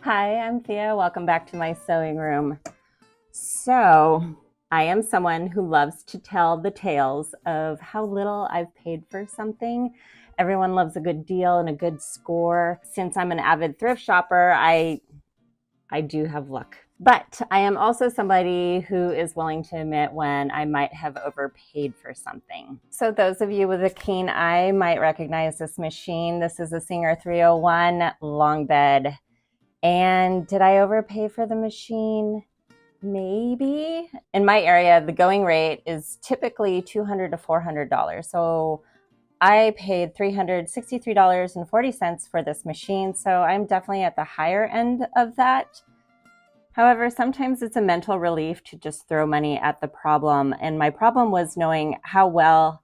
Hi, I'm Thea. Welcome back to my sewing room. So, I am someone who loves to tell the tales of how little I've paid for something. Everyone loves a good deal and a good score. Since I'm an avid thrift shopper, I do have luck. But I am also somebody who is willing to admit when I might have overpaid for something. So those of you with a keen eye might recognize this machine. This is a Singer 301 LongBed. And did I overpay for the machine? Maybe. In my area, the going rate is typically $200 to $400. So I paid $363.40 for this machine. So I'm definitely at the higher end of that. However, sometimes it's a mental relief to just throw money at the problem. And my problem was knowing how well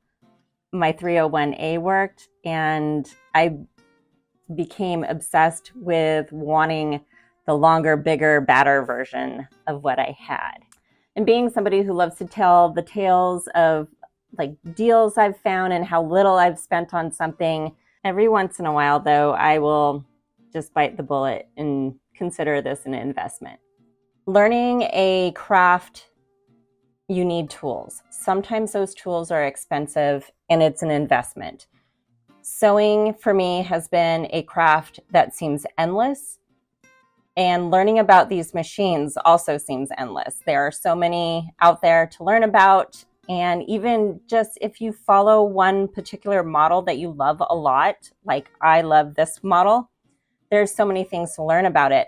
my 301A worked. And I became obsessed with wanting the longer, bigger, badder version of what I had. And being somebody who loves to tell the tales of like deals I've found and how little I've spent on something, every once in a while though, I will just bite the bullet and consider this an investment. Learning a craft, you need tools. Sometimes those tools are expensive and it's an investment. Sewing for me has been a craft that seems endless, and learning about these machines also seems endless. There are so many out there to learn about, and even just if you follow one particular model that you love a lot, like I love this model, there's so many things to learn about it.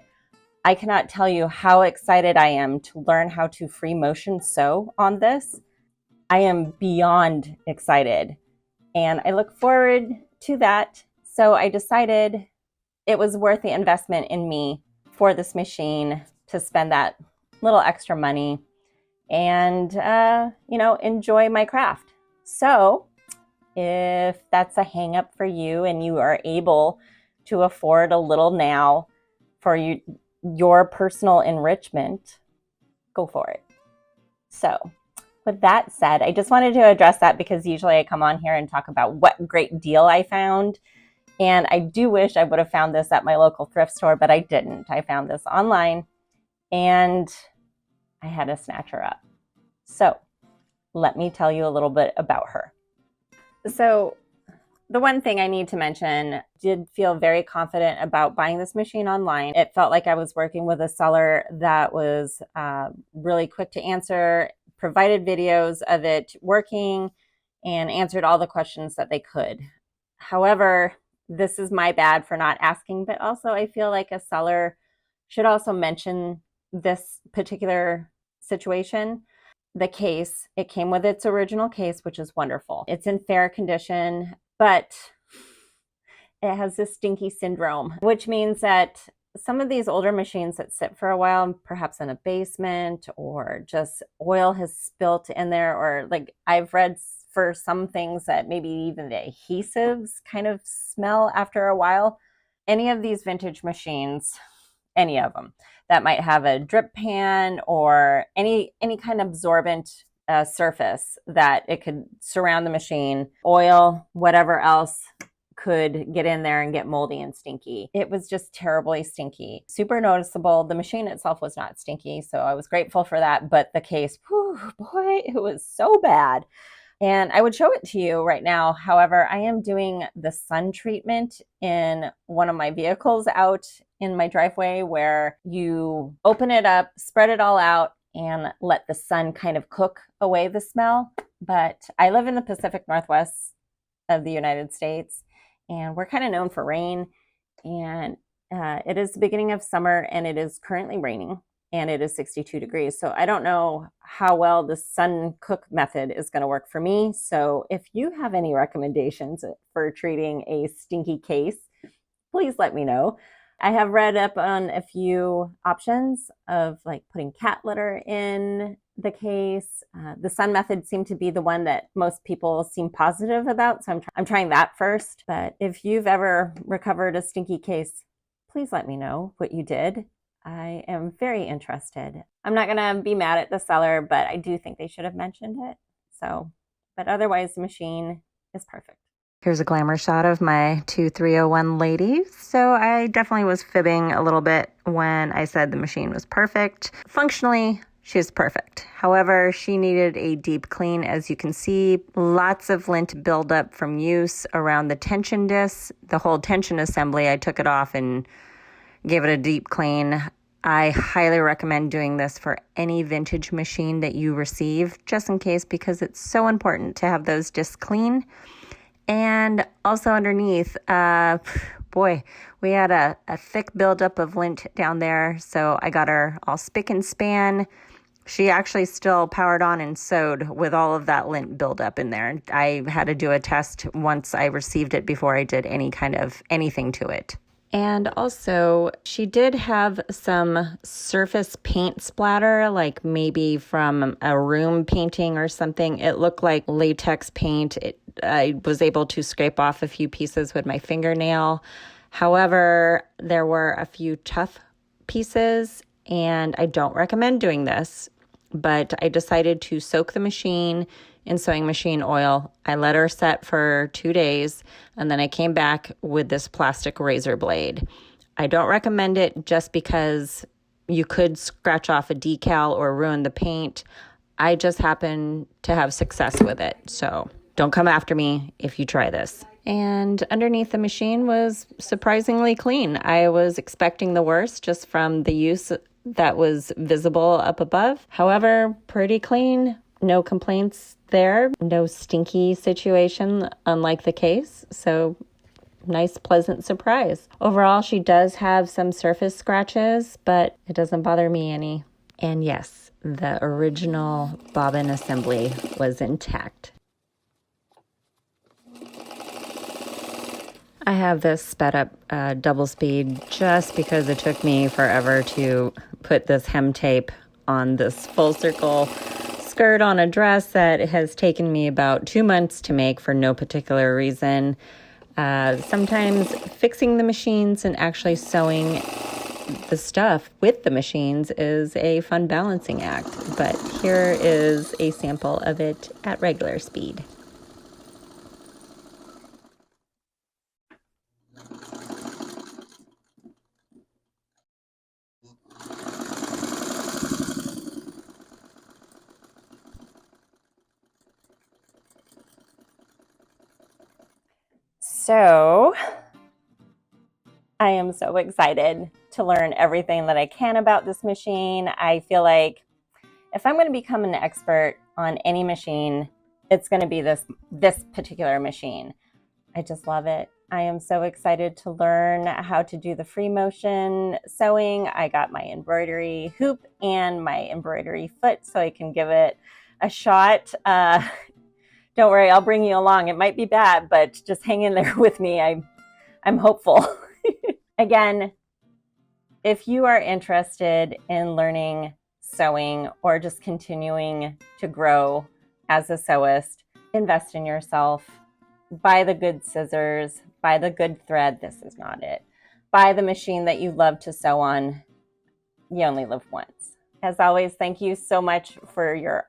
I cannot tell you how excited I am to learn how to free motion sew on this. I am beyond excited. And I look forward to that. So I decided it was worth the investment in me for this machine to spend that little extra money and, enjoy my craft. So if that's a hang up for you and you are able to afford a little now for your personal enrichment, go for it. So with that said, I just wanted to address that because usually I come on here and talk about what great deal I found. And I do wish I would have found this at my local thrift store, but I didn't. I found this online and I had to snatch her up. So let me tell you a little bit about her. So the one thing I need to mention, did feel very confident about buying this machine online. It felt like I was working with a seller that was really quick to answer, provided videos of it working, and answered all the questions that they could. However, this is my bad for not asking, but also I feel like a seller should also mention this particular situation. The case, it came with its original case, which is wonderful. It's in fair condition, but it has this stinky syndrome, which means that some of these older machines that sit for a while, perhaps in a basement, or just oil has spilt in there, or like I've read for some things that maybe even the adhesives kind of smell after a while. Any of these vintage machines, any of them that might have a drip pan or any kind of absorbent surface that it could surround the machine, oil, whatever else could get in there and get moldy and stinky. It was just terribly stinky, super noticeable. The machine itself was not stinky, so I was grateful for that, but the case, whew, boy, it was so bad. And I would show it to you right now. However, I am doing the sun treatment in one of my vehicles out in my driveway where you open it up, spread it all out, and let the sun kind of cook away the smell. But I live in the Pacific Northwest of the United States, and we're kind of known for rain. And it is the beginning of summer, and it is currently raining, and it is 62 degrees. So I don't know how well the sun cook method is going to work for me. So if you have any recommendations for treating a stinky case, please let me know. I have read up on a few options of like putting cat litter in the case. The sun method seemed to be the one that most people seem positive about. So I'm trying that first. But if you've ever recovered a stinky case, please let me know what you did. I am very interested. I'm not going to be mad at the seller, but I do think they should have mentioned it. So, but otherwise the machine is perfect. Here's a glamour shot of my 2301 lady. So I definitely was fibbing a little bit when I said the machine was perfect. Functionally, she's perfect. However, she needed a deep clean. As you can see, lots of lint buildup from use around the tension disc. The whole tension assembly, I took it off and gave it a deep clean. I highly recommend doing this for any vintage machine that you receive, just in case, because it's so important to have those discs clean. And also underneath, boy, we had a thick buildup of lint down there. So I got her all spick and span. She actually still powered on and sewed with all of that lint buildup in there. I had to do a test once I received it before I did any kind of anything to it. And also, she did have some surface paint splatter, like maybe from a room painting or something. It looked like latex paint. I was able to scrape off a few pieces with my fingernail. However, there were a few tough pieces, and I don't recommend doing this. But I decided to soak the machine in sewing machine oil. I let her set for 2 days, and then I came back with this plastic razor blade. I don't recommend it just because you could scratch off a decal or ruin the paint. I just happen to have success with it, so don't come after me if you try this. And underneath the machine was surprisingly clean. I was expecting the worst just from the use that was visible up above. However, pretty clean. No complaints there. No stinky situation, unlike the case. So nice, pleasant surprise. Overall, she does have some surface scratches, but it doesn't bother me any. And yes, the original bobbin assembly was intact. I have this sped up double speed just because it took me forever to put this hem tape on this full circle skirt on a dress that has taken me about 2 months to make for no particular reason. Sometimes fixing the machines and actually sewing the stuff with the machines is a fun balancing act, but here is a sample of it at regular speed. So I am so excited to learn everything that I can about this machine. I feel like if I'm going to become an expert on any machine, it's going to be this particular machine. I just love it. I am so excited to learn how to do the free motion sewing. I got my embroidery hoop and my embroidery foot so I can give it a shot. Don't worry, I'll bring you along. It might be bad, but just hang in there with me. I'm hopeful. Again, if you are interested in learning sewing or just continuing to grow as a sewist, invest in yourself. Buy the good scissors, buy the good thread. This is not it. Buy the machine that you love to sew on. You only live once. As always, thank you so much for your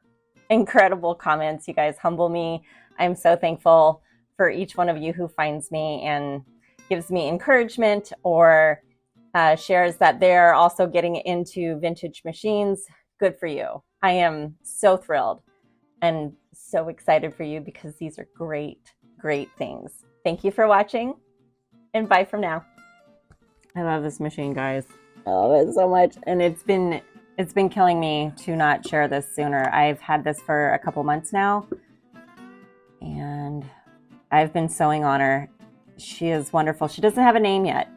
incredible comments. You guys humble me. I'm so thankful for each one of you who finds me and gives me encouragement or shares that they're also getting into vintage machines. Good for you. I am so thrilled and so excited for you because these are great things. Thank you for watching, and bye from now. I love this machine, guys. I love it so much, and it's been killing me to not share this sooner. I've had this for a couple months now, and I've been sewing on her. She is wonderful. She doesn't have a name yet,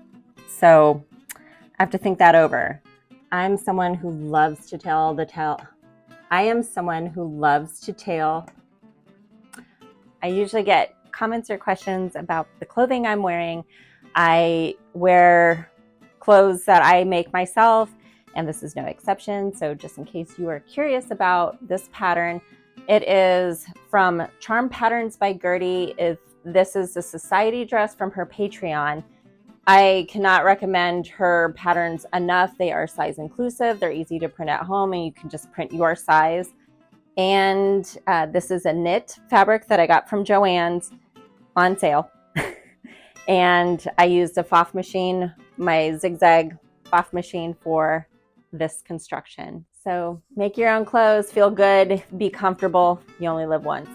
so I have to think that over. I'm someone who loves to tell the tale. I usually get comments or questions about the clothing I'm wearing. I wear clothes that I make myself, and this is no exception. So just in case you are curious about this pattern, it is from Charm Patterns by Gertie. This is the society dress from her Patreon. I cannot recommend her patterns enough. They are size inclusive. They're easy to print at home, and you can just print your size. And this is a knit fabric that I got from Joann's. on sale. And I used a FOF machine, my zigzag FOF machine, for this construction. So make your own clothes, feel good, be comfortable. You only live once.